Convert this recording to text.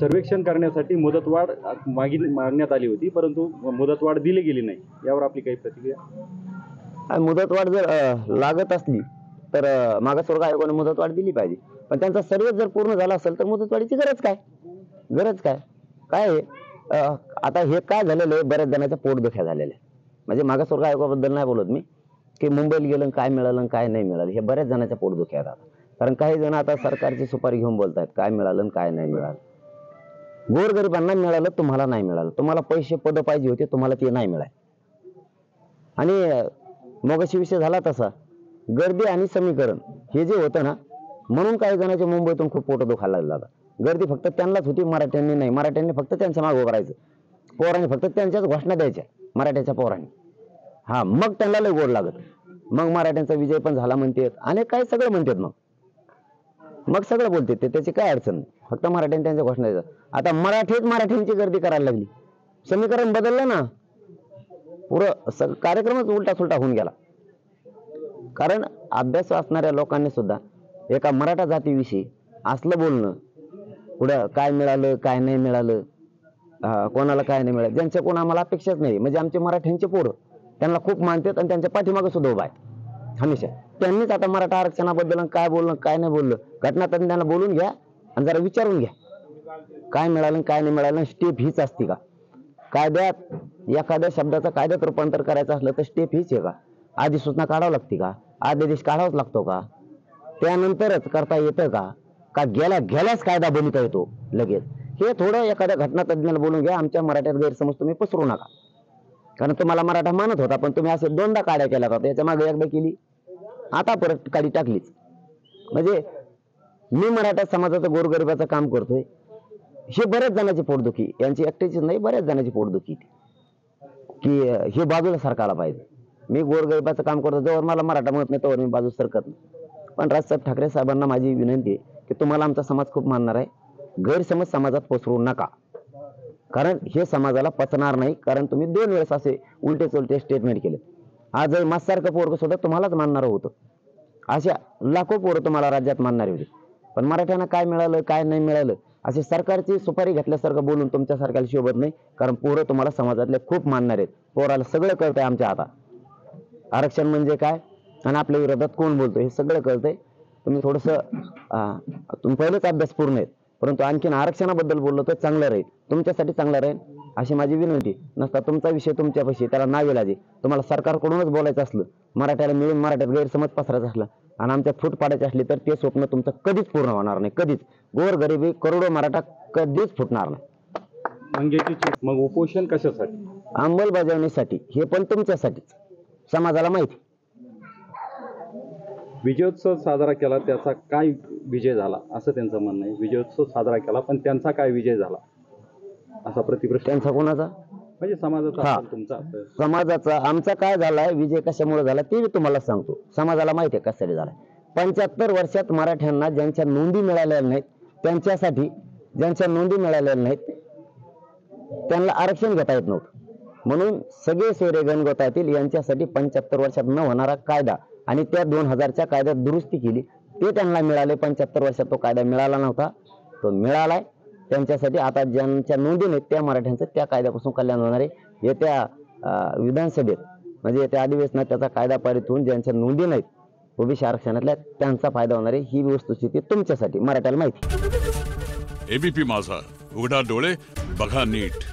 सर्वेक्षण करण्यासाठी मुदतवाढ मागण्यात आली होती, परंतु मुदतवाढ दिली गेली नाही. यावर आपली काही प्रतिक्रिया? मुदतवाढ जर लागत असली तर मागासवर्ग आयोगाने मुदतवाढ दिली पाहिजे, पण त्यांचा सर्वे जर पूर्ण झाला असेल तर मुदतवाढीची गरज काय? काय आहे? आता हे काय झालेलं आहे, बऱ्याच जणांच्या पोटदुख्या झालेल्या आहे. म्हणजे मागासवर्ग आयोगाबद्दल नाही बोलत मी, की मुंबईला गेलं काय मिळालं काय नाही मिळालं, हे बऱ्याच जणांच्या पोटदुख्या आहेत. कारण काही जण आता सरकारची सुपारी घेऊन बोलतायत काय मिळालं काय नाही मिळालं. गोरगरिबांना मिळालं, तुम्हाला नाही मिळालं. तुम्हाला पैसे पद पाहिजे होते, तुम्हाला ते नाही मिळाले. आणि मगाशी विषय झाला तसा गर्दी आणि समीकरण हे जे होतं ना, म्हणून काही जणांच्या मुंबईतून खूप पोट दुखायला लागला. गर्दी फक्त त्यांनाच होती, मराठ्यांनी नाही. मराठ्यांनी फक्त त्यांच्या मागे उभं राहायचं, पोरांनी फक्त त्यांच्याच घोषणा द्यायच्या, मराठ्याच्या पोरांनी. हा, मग त्यांना लय गोड लागत. मग मराठ्यांचा विजय पण झाला म्हणतात आणि काय सगळं म्हणतात. मग सगळं बोलते ते, त्याची काय अडचण नाही. फक्त मराठ्यांनी त्यांच्या घोषणा द्यायचं. आता मराठ्यांची गर्दी करायला लागली, समीकरण बदललं ना, पुरं कार्यक्रमच उलटा सुलटा होऊन गेला. कारण अभ्यास असणाऱ्या लोकांनी सुद्धा एका मराठा जातीविषयी असलं बोलणं, पुढं काय मिळालं काय नाही मिळालं, कोणाला काय नाही मिळालं, ज्यांच्या कोण आम्हाला अपेक्षाच नाही. म्हणजे आमचे मराठ्यांचे पोरं त्यांना खूप मानतात आणि त्यांच्या पाठीमागे सुद्धा उभा आहे हमेशा. त्यांनीच आता मराठा आरक्षणाबद्दल काय बोलणं काय नाही बोललं, घटनातज्ञांना बोलून घ्या आणि जरा विचारून घ्या काय मिळालं काय नाही मिळालं. स्टेप हीच असते का? कायद्यात एखाद्या शब्दाचं कायद्यात रूपांतर करायचं असलं तर स्टेप हीच आहे का? आधी सूचना काढावं लागते का? अध्यादेश काढावाच लागतो का? त्यानंतरच करता येतं का गेल्याच कायदा बनवता येतो लगेच? हे थोडं एखाद्या घटनातज्ञाला बोलून घ्या. आमच्या मराठ्यात गैरसमज तुम्ही पसरू नका. कारण तुम्हाला मराठा मानत होता, पण तुम्ही असे दोनदा काड्या केल्या होत्या. याच्या मागे एकदा केली, आता परत काडी टाकलीच. म्हणजे मी मराठा समाजाचं गोरगरिबाचं काम करतोय, हे बऱ्याच जणांची पोटदुखी, यांची एकट्याचीच नाही, बऱ्याच जणांची पोटदुखी की हे बाजूला सरकायला पाहिजे. मी गोरगरिबाचं काम करतो, जवळ मला मराठा म्हणत नाही तोवर मी बाजू सरकत नाही. पण राजसाहेब ठाकरे साहेबांना माझी विनंती आहे की तुम्हाला आमचा समाज खूप मानणार आहे, गैरसमज समाजात पसरू नका. कारण हे समाजाला पचणार नाही. कारण तुम्ही 2 वेळेस असे उलटे चुलटे स्टेटमेंट केले. आज माझ्यासारखं पोरग सुद्धा तुम्हालाच मानणार होतं. अशा लाखो पोरं तुम्हाला राज्यात मानणारे होते. पण मराठ्यांना काय मिळालं काय नाही मिळालं असे सरकारची सुपारी घेतल्यासारखं बोलून तुमच्यासारख्याला शोभत नाही. कारण पोरं तुम्हाला समाजातले खूप मानणार आहेत. पोराला सगळं कळतंय आमच्या हातात, आरक्षण म्हणजे काय आणि आपल्या विरोधात कोण बोलतोय हे सगळं कळतंय. तुम्ही थोडंसं तुम्ही पहिलेच अभ्यास पूर्ण आहेत, परंतु आणखीन आरक्षणाबद्दल बोललो तर चांगलं राहील, तुमच्यासाठी चांगलं राहील अशी माझी विनंती. नसता तुमचा विषय तुमच्यापाशी, त्याला नावेलाजी. तुम्हाला सरकारकडूनच बोलायचं असलं, मराठ्याला मिळून मराठ्यात गैरसमज पसरायचा असला आणि आमच्यात फूट पाडायची असली तर ते स्वप्न तुमचं कधीच पूर्ण होणार नाही. कधीच. गोरगरिबी करोडो मराठा कधीच फुटणार नाही. मग उपोषण कशासाठी? अंमलबजावणीसाठी. हे पण तुमच्यासाठीच, समाजाला माहिती. विजयोत्सव साजरा केला, त्याचा काय विजय झाला असं त्यांचं म्हणणं आहे. विजयोत्सव साजरा केला पण त्यांचा काय विजय झाला असा प्रतिप्रश्न. त्यांचा कोणाचा? म्हणजे समाजाचा, तुमचा. समाजाचा. आमचा काय झालाय विजय, कशामुळे झाला ते मी तुम्हाला सांगतो. समाजाला माहिती आहे कशासाठी झालाय. 75 वर्षात मराठ्यांना ज्यांच्या नोंदी मिळालेल्या नाहीत, त्यांच्यासाठी ज्यांच्या नोंदी मिळालेल्या नाहीत त्यांना आरक्षण घेता येत नव्हतं. म्हणून सगळे सोयरे गणगोतातील यांच्यासाठी 75 वर्षात न होणारा कायदा आणि त्या 2000च्या कायद्यात दुरुस्ती केली, ते त्यांना मिळाले. 75 वर्षात तो कायदा मिळाला नव्हता, तो मिळालाय त्यांच्यासाठी. आता ज्यांच्या नोंदी नाहीत त्या मराठ्यांचं त्या कायद्यापासून कल्याण होणार आहे. येत्या विधानसभेत म्हणजे येत्या अधिवेशनात त्याचा कायदा पारित होऊन ज्यांच्या नोंदी नाहीत ओबीसी आरक्षणातल्या त्यांचा फायदा होणार आहे. ही वस्तुस्थिती तुमच्यासाठी, मराठ्याला माहिती. एबीपी माझा, उघडा डोळे बघा नीट.